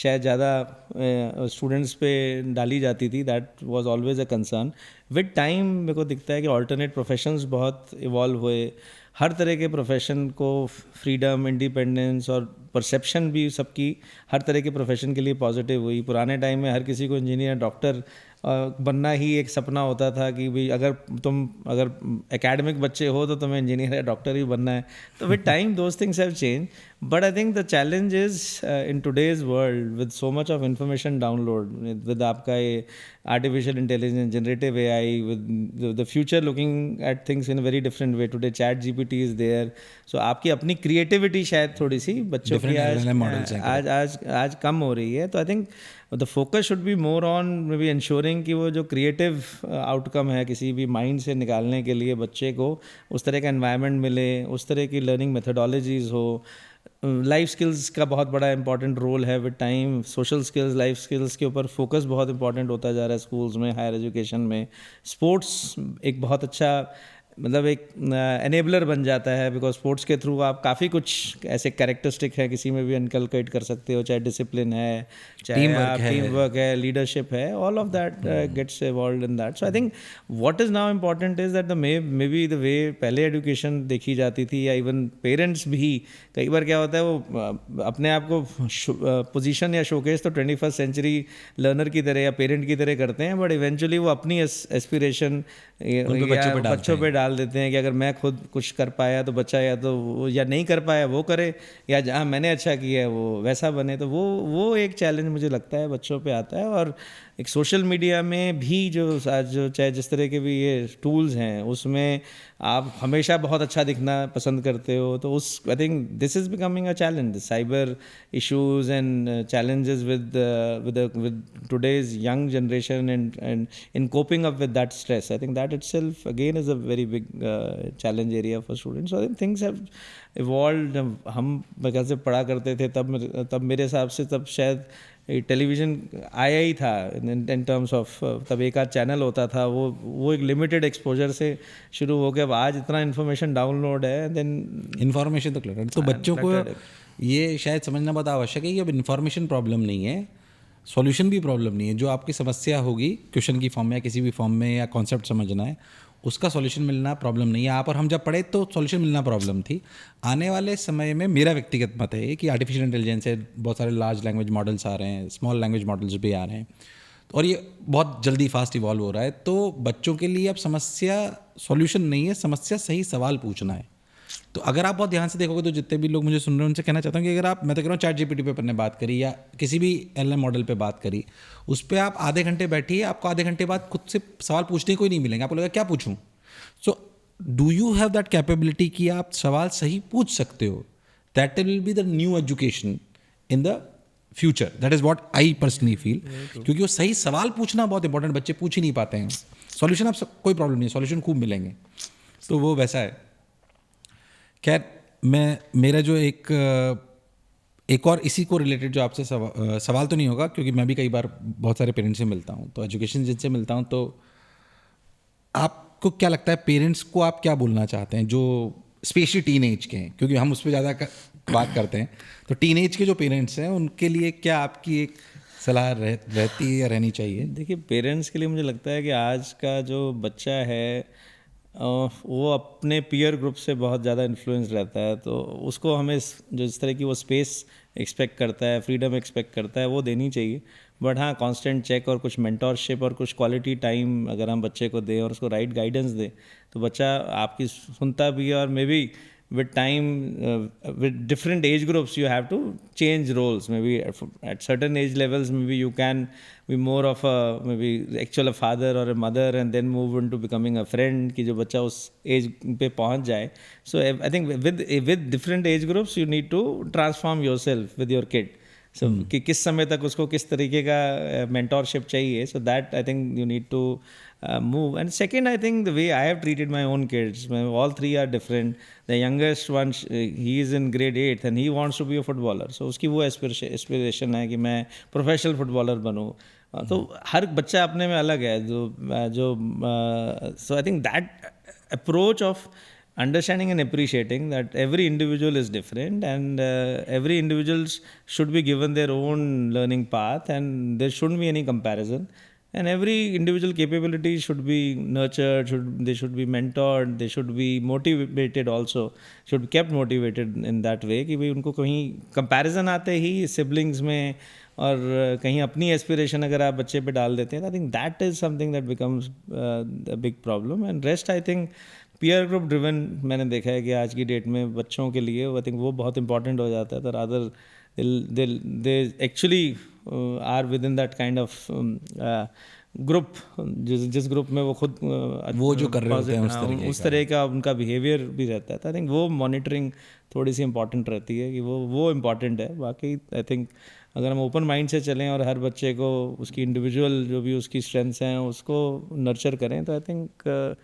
B: शायद ज़्यादा स्टूडेंट्स पे डाली जाती थी. That was always a concern. With time मेरे को दिखता है कि ऑल्टरनेट प्रोफेशंस बहुत इवॉल्व हुए. हर तरह के प्रोफेशन को फ्रीडम, इंडिपेंडेंस और परसेप्शन भी सबकी हर तरह के प्रोफेशन के लिए पॉजिटिव हुई. पुराने टाइम में हर किसी को इंजीनियर, डॉक्टर बनना ही एक सपना होता था कि भाई अगर एकेडमिक बच्चे हो तो तुम्हें इंजीनियर या डॉक्टर ही बनना है. तो with time those things have change. But I think the challenge is in today's world with so much of information download, with आपका ये artificial intelligence, generative AI, with the future looking at things in a very different way. Today chat GPT is there. So आपकी अपनी creativity शायद थोड़ी सी बच्चों की आज कम हो रही है. तो आई think the focus should be more on may be ensuring कि वो जो क्रिएटिव आउटकम है किसी भी माइंड से निकालने के लिए बच्चे को उस तरह का एनवायरनमेंट मिले, उस तरह की लर्निंग मेथडोलॉजीज़ हो. लाइफ स्किल्स का बहुत बड़ा इंपॉर्टेंट रोल है with time. Social skills, life skills के ऊपर फोकस बहुत इंपॉर्टेंट होता जा रहा है स्कूल्स में, हायर एजुकेशन में. स्पोर्ट्स एक बहुत अच्छा मतलब एक एनेबलर बन जाता है, बिकॉज स्पोर्ट्स के थ्रू आप काफ़ी कुछ ऐसे कैरेक्टरिस्टिक है किसी में भी इनकलकेट कर सकते हो, चाहे डिसिप्लिन है, चाहे टीम वर्क है, लीडरशिप है, all of that gets involved in that. So I think what is now important is that the maybe the way पहले एजुकेशन देखी जाती थी, या इवन पेरेंट्स भी कई बार क्या होता है वो अपने आप को पोजीशन या शोकेस तो 21st सेंचुरी लर्नर की तरह या पेरेंट की तरह करते हैं, बट इवेंचुअली वो अपनी एस्पिरेशन बच्चों पे डाल देते हैं कि अगर मैं खुद कुछ कर पाया तो बच्चा या नहीं कर पाया वो करे, या जहाँ मैंने अच्छा किया है वो वैसा बने. तो वो एक चैलेंज मुझे लगता है बच्चों पे आता है. और एक सोशल मीडिया में भी जो चाहे जिस तरह के भी ये टूल्स हैं उसमें आप हमेशा बहुत अच्छा दिखना पसंद करते हो, तो उस I think this is becoming a challenge. Cyber issues and challenges with today's young generation and in coping up with that stress. I think that itself again is a very big challenge area for students. I think things have evolved. हम कैसे पढ़ा करते थे तब मेरे हिसाब से तब शायद टेलीविज़न आया ही था इन टर्म्स ऑफ, तब एक आध चैनल होता था, वो एक लिमिटेड एक्सपोजर से शुरू हो गया. अब आज इतना इन्फॉर्मेशन डाउनलोड है, देन
A: इन्फॉर्मेशन तो क्लियर. तो बच्चों को ये शायद समझना बहुत आवश्यक है कि अब इन्फॉर्मेशन प्रॉब्लम नहीं है, सॉल्यूशन भी प्रॉब्लम नहीं है. जो आपकी समस्या होगी क्वेश्चन की फॉर्म में या किसी भी फॉर्म में, या कॉन्सेप्ट समझना है, उसका सॉल्यूशन मिलना प्रॉब्लम नहीं है. आप और हम जब पढ़े तो सॉल्यूशन मिलना प्रॉब्लम थी. आने वाले समय में मेरा व्यक्तिगत मत है कि आर्टिफिशियल इंटेलिजेंस है, बहुत सारे लार्ज लैंग्वेज मॉडल्स आ रहे हैं, स्मॉल लैंग्वेज मॉडल्स भी आ रहे हैं, और ये बहुत जल्दी फास्ट इवॉल्व हो रहा है. तो बच्चों के लिए अब समस्या सॉल्यूशन नहीं है, समस्या सही सवाल पूछना है. तो अगर आप बहुत ध्यान से देखोगे तो जितने भी लोग मुझे सुन रहे हैं उनसे कहना चाहता हूँ कि अगर आप, मैं तो कह रहा हूँ चैट GPT पे अपने बात करी या किसी भी LLM मॉडल पे बात करी, उस पर आप आधे घंटे बैठिए, आपको आधे घंटे बाद खुद से सवाल पूछने को ही नहीं मिलेंगे. आपको लगेगा क्या पूछूं. So do you have that capability कि आप सवाल सही पूछ सकते हो. That will be the new education in the future. That is what I personally feel. क्योंकि वो सही सवाल पूछना बहुत इंपॉर्टेंट, बच्चे पूछ ही नहीं पाते हैं. सॉल्यूशन आप कोई प्रॉब्लम नहीं है, सॉल्यूशन खूब मिलेंगे. तो वो वैसा है. खैर, मेरा जो एक और इसी को रिलेटेड जो आपसे सवाल तो नहीं होगा, क्योंकि मैं भी कई बार बहुत सारे पेरेंट्स से मिलता हूँ, तो एजुकेशन जिनसे मिलता हूँ, तो आपको क्या लगता है पेरेंट्स को आप क्या बोलना चाहते हैं जो स्पेशली टीनेज के हैं, क्योंकि हम उस पर ज़्यादा बात करते हैं. तो टीनेज के जो पेरेंट्स हैं उनके लिए क्या आपकी एक सलाह रहती है या रहनी चाहिए?
B: देखिए, पेरेंट्स के लिए मुझे लगता है कि आज का जो बच्चा है वो अपने पीयर ग्रुप से बहुत ज़्यादा इन्फ्लुएंस रहता है, तो उसको हमें जो इस तरह की वो स्पेस एक्सपेक्ट करता है, फ्रीडम एक्सपेक्ट करता है, वो देनी चाहिए। बट हाँ, कांस्टेंट चेक और कुछ मेंटोरशिप और कुछ क्वालिटी टाइम अगर हम बच्चे को दें और उसको राइट गाइडेंस दें, तो बच्चा आपकी सुनता भी है। और may be with time, with different age groups you have to change roles. Maybe at certain age levels maybe you can be more of a maybe actual a father or a mother and then move into becoming a friend, कि जो बच्चा उस as पे पहुंच जाए. So I think with different age groups you need to transform yourself with your kid. So कि किस समय तक उसको किस तरीके का mentorship चाहिए. So that I think you need to move. And second, I think the way I have treated my own kids, all three are different. The youngest one, he is in grade 8th and he wants to be a footballer. So उसकी वो aspiration है कि मैं professional footballer बनूँ. तो हर बच्चा अपने में अलग है. So I think that approach of understanding and appreciating that every individual is different, and every individual should be given their own learning path, and there shouldn't be any comparison. And every individual capability should be nurtured, they should be mentored, they should be motivated also, should be kept motivated in that way कि भाई उनको कहीं comparison आते ही siblings में और कहीं अपनी aspiration अगर आप बच्चे पे डाल देते हैं, I think that is something that becomes a big problem. And rest I think peer group driven मैंने देखा है कि आज की डेट में बच्चों के लिए I think वो बहुत important हो जाता है. तो rather they actually are within that kind of group, जिस ग्रुप में वो खुद
A: वो जो कर रहे होते हैं
B: उस तरह का उनका बिहेवियर भी रहता है. तो आई थिंक वो मॉनिटरिंग थोड़ी सी इंपॉर्टेंट रहती है कि वो इम्पॉर्टेंट है. बाकी आई थिंक अगर हम ओपन माइंड से चलें और हर बच्चे को उसकी इंडिविजुअल जो भी उसकी स्ट्रेंथ्स हैं उसको नर्चर करें, तो आई थिंक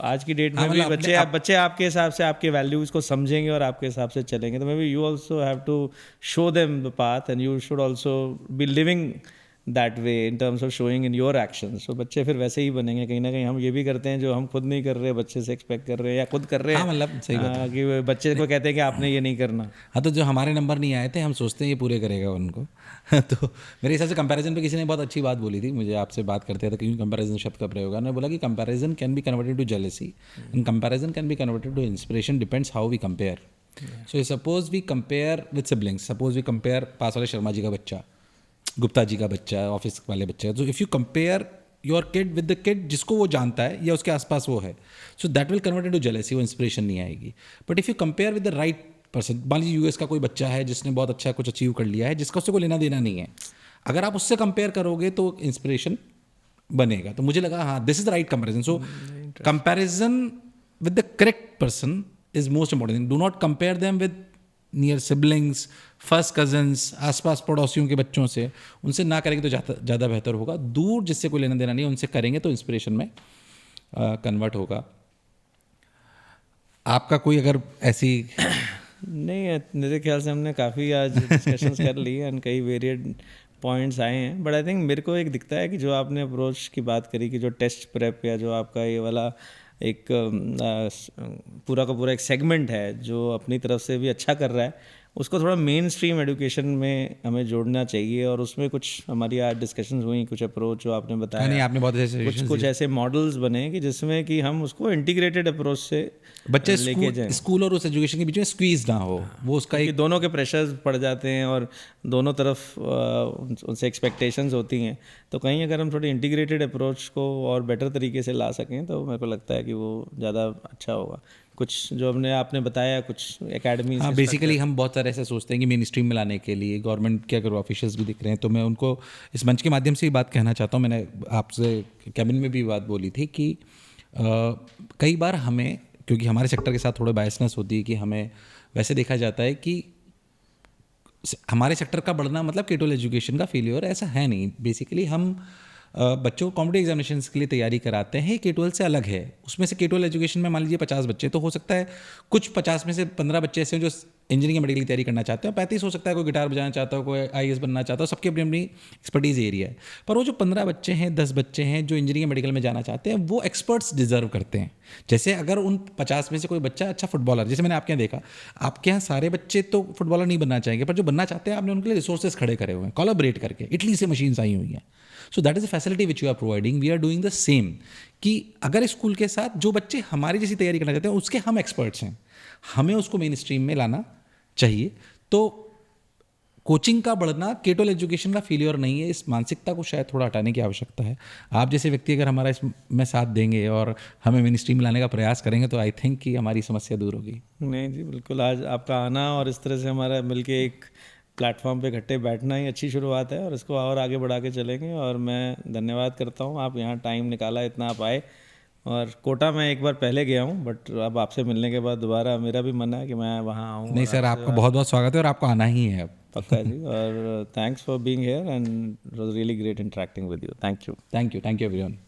B: आज की डेट में भी बच्चे आपके हिसाब से आपके वैल्यूज़ को समझेंगे और आपके हिसाब से चलेंगे. तो maybe you also have to show them the path and you should also be living that way in terms of showing in your actions. तो बच्चे फिर वैसे ही बनेंगे. कहीं ना कहीं हम ये भी करते हैं जो हम खुद नहीं कर रहे, बच्चे से एक्सपेक्ट कर रहे हैं या खुद कर रहे हैं.
A: मतलब सही बात है
B: कि बच्चे को कहते हैं कि आपने ये नहीं करना.
A: हाँ, तो जो हमारे नंबर नहीं आए थे हम सोचते हैं ये पूरे करेगा उनको. तो मेरे हिसाब से कंपैरिजन पे किसी ने बहुत अच्छी बात बोली थी मुझे, आपसे बात करते थे क्योंकि कंपैरिजन शब्द का प्रयोग है. उन्होंने बोला कि comparison can be converted to jealousy and comparison can be converted to inspiration, depends how we compare. So suppose we compare with siblings, suppose we compare पास वाले शर्मा जी का बच्चा, गुप्ता जी का बच्चा, ऑफिस वाले बच्चे. तो if you compare your kid with the kid जिसको वो जानता है या उसके आसपास वो है, so that will convert into jealousy, वो इंस्पिरेशन नहीं आएगी. But if you compare with the right person, मान लीजिए यूएस का कोई बच्चा है जिसने बहुत अच्छा कुछ अचीव कर लिया है, जिसका उससे कोई लेना देना नहीं है, अगर आप उससे कंपेयर करोगे तो इंस्पिरेशन बनेगा. तो मुझे लगा हाँ, this is the right comparison. So comparison with the correct person is most important thing. Do not compare them with near siblings, first cousins, आसपास पड़ोसियों के बच्चों से. उनसे ना करेंगे तो ज़्यादा बेहतर होगा. दूर जिससे कोई लेना देना नहीं है उनसे करेंगे तो इंस्पिरेशन में कन्वर्ट होगा. आपका कोई अगर ऐसी
B: नहीं, मेरे ख्याल से हमने काफ़ी आज डिस्कशंस कर ली एंड कई वेरिएड पॉइंट्स आए हैं. बट आई थिंक मेरे को एक दिखता है कि जो आपने अप्रोच की बात करी कि जो टेस्ट प्रेप या जो आपका ये वाला एक पूरा का पूरा एक सेगमेंट है जो अपनी तरफ से भी अच्छा कर रहा है, उसको थोड़ा मेन स्ट्रीम एजुकेशन में हमें जोड़ना चाहिए. और उसमें कुछ हमारी आज डिस्कशंस हुई, कुछ अप्रोच जो आपने बताया,
A: नहीं आपने बहुत ऐसे
B: कुछ ऐसे मॉडल्स बने कि जिसमें कि हम उसको इंटीग्रेटेड अप्रोच से
A: बच्चे लेके जाएं, स्कूल और उस एजुकेशन के बीच में स्क्वीज ना हो. वो उसका एक
B: दोनों के प्रेशर्स पड़ जाते हैं और दोनों तरफ उनसे एक्सपेक्टेशंस होती हैं. तो कहीं अगर हम थोड़ी इंटीग्रेटेड अप्रोच को और बेटर तरीके से ला सकें तो मेरे को लगता है कि वो ज़्यादा अच्छा होगा. कुछ जो आपने बताया, कुछ एकेडमी.
A: हाँ, बेसिकली हम बहुत सारे ऐसे सोचते हैं कि मेन स्ट्रीम में लाने के लिए गवर्नमेंट के अगर ऑफिशियल्स भी दिख रहे हैं, तो मैं उनको इस मंच के माध्यम से ही बात कहना चाहता हूँ. मैंने आपसे कैबिन में भी बात बोली थी कि कई बार हमें, क्योंकि हमारे सेक्टर के साथ थोड़ा बायसनेस होती है कि हमें वैसे देखा जाता है कि हमारे सेक्टर का बढ़ना मतलब केटोल एजुकेशन का फेलियर. ऐसा है नहीं. बेसिकली हम बच्चों को कॉम्पिटिटिव एग्जामिनेशंस के लिए तैयारी कराते हैं, केटोल से अलग है. उसमें से केटोल एजुकेशन में मान लीजिए 50 बच्चे, तो हो सकता है कुछ 50 में से 15 बच्चे ऐसे हैं जो इंजीनियरिंग मेडिकल की तैयारी करना चाहते हैं, 35 हो सकता है कोई गिटार बजाना चाहता हो, कोई आईएएस बनना चाहता हो, सबकी अपनी अपनी एक्सपर्टीज़ एरिया है। पर वो जो 15 बच्चे हैं, 10 बच्चे हैं जो इंजीनियरिंग मेडिकल में जाना चाहते हैं, वो एक्सपर्ट्स डिजर्व करते हैं। जैसे अगर उन 50 में से कोई बच्चा अच्छा फुटबॉलर, जैसे मैंने आपके यहाँ देखा, आपके यहाँ सारे बच्चे तो फुटबॉलर नहीं बनना चाहेंगे, पर जो बनना चाहते हैं आपने उनके लिए रिसोर्सेज खड़े करे हुए हैं, कोलैबोरेट करके। इटली से मशीन्स आई हुई हैं। So that is a facility which you are providing, we are doing the same. कि अगर स्कूल के साथ जो बच्चे हमारी जैसी तैयारी करना चाहते हैं उसके हम एक्सपर्ट्स हैं, हमें उसको मेन स्ट्रीम में लाना चाहिए। तो कोचिंग का बढ़ना केटोल एजुकेशन का फेलियर नहीं है, इस मानसिकता को शायद थोड़ा हटाने की आवश्यकता है। आप जैसे व्यक्ति अगर हमारा इसमें साथ देंगे और हमें मेन स्ट्रीम में लाने का प्रयास करेंगे तो आई थिंक कि हमारी समस्या दूर होगी।
B: नहीं जी, बिल्कुल। आज आपका आना और इस तरह से हमारा मिलके एक प्लेटफॉर्म पे इकट्ठे बैठना ही अच्छी शुरुआत है, और इसको और आगे बढ़ा के चलेंगे। और मैं धन्यवाद करता हूँ, आप यहाँ टाइम निकाला, इतना आप आए। और कोटा मैं एक बार पहले गया हूँ, बट अब आपसे मिलने के बाद दोबारा मेरा भी मन है कि मैं वहाँ आऊँ।
A: नहीं सर, आपका बहुत बहुत स्वागत है और आपको आना ही है अब।
B: पक्का जी। और thanks for being here and it was really great interacting with you. Thank you.
A: Thank you everyone.